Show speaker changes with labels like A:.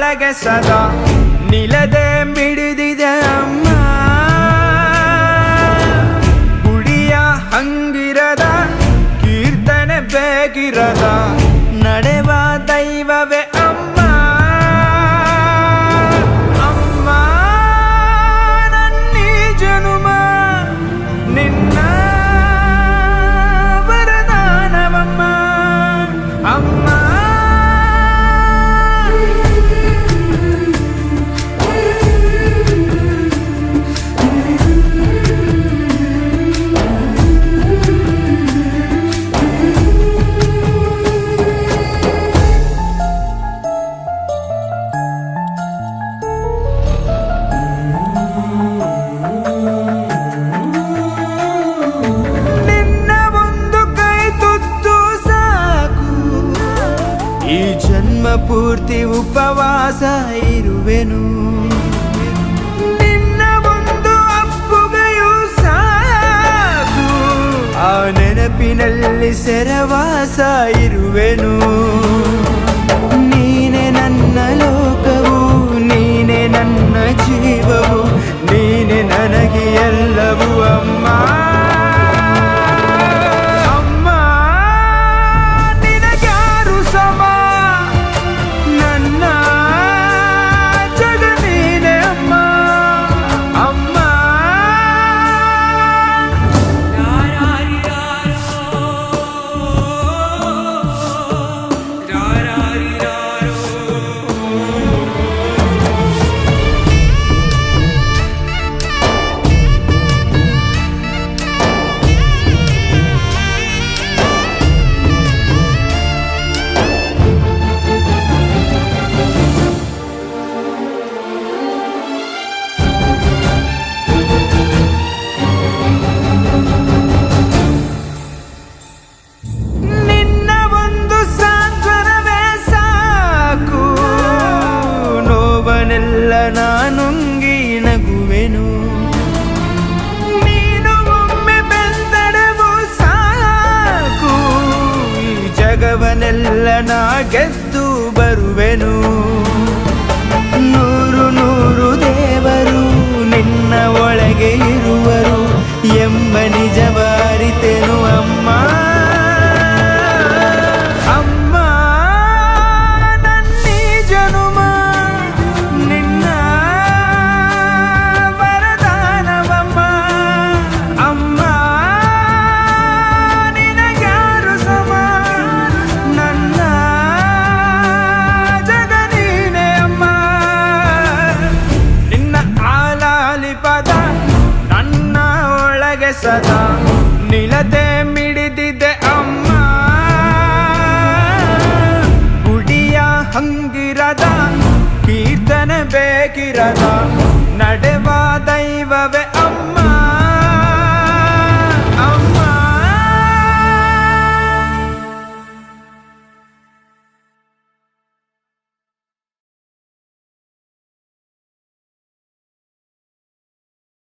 A: ಒಳಗೆ ಸದಾ ನಿಲದೆ ಮಿಡಿದಿದೆ ಅಮ್ಮ. ಗುಡಿಯ ಹಂಗಿರದ ಕೀರ್ತನೆ ಬೇಕಿರದ ನಡೆವ ದೈವವೇ ಅಮ್ಮ. ಅಮ್ಮ ನನ್ನೀ ಜನುಮ ನಿನ್ನ ವರದಾನವಮ್ಮ. ಅಮ್ಮ ಪೂರ್ತಿ ಉಪವಾಸ ಇರುವೆನು. ನಿನ್ನ ಒಂದು ಅಪ್ಪುಗೆಯೂ ಸಾಕು, ಆ ನೆನಪಿನಲ್ಲಿ ಸೆರವಾಸ ಇರುವೆನು. ನೀನೆ ನನ್ನ ಲೋಕವು, ನೀನೆ ನನ್ನ ಜೀವವು, ನೀನೆ ನನಗೆ ಎಲ್ಲವೂ ಅಮ್ಮ. ನಾನುಂಗಿ ನಗುವೆನು. ನೀನು ಒಮ್ಮೆ ಬೆಂದಡವು ಸಾಕು, ಈ ಜಗವನ್ನೆಲ್ಲ ನಾ ಗೆದ್ದು ಬರುವೆನು. ನೂರು ನೂರು ದೇವರು ನಿನ್ನ ಒಳಗೆ ಇರುವರು ಎಂಬ ನಿಜವಾರಿತೆನು ಅಮ್ಮ. ನನ್ನ ಒಳಗೆ ಸದಾ ನಿಲದೆ ಮಿಡಿದಿದೆ ಅಮ್ಮ. ಗುಡಿಯ ಹಂಗಿರದ ಕೀರ್ತನೆ ಬೇಕಿರದ ನಡೆವಾದ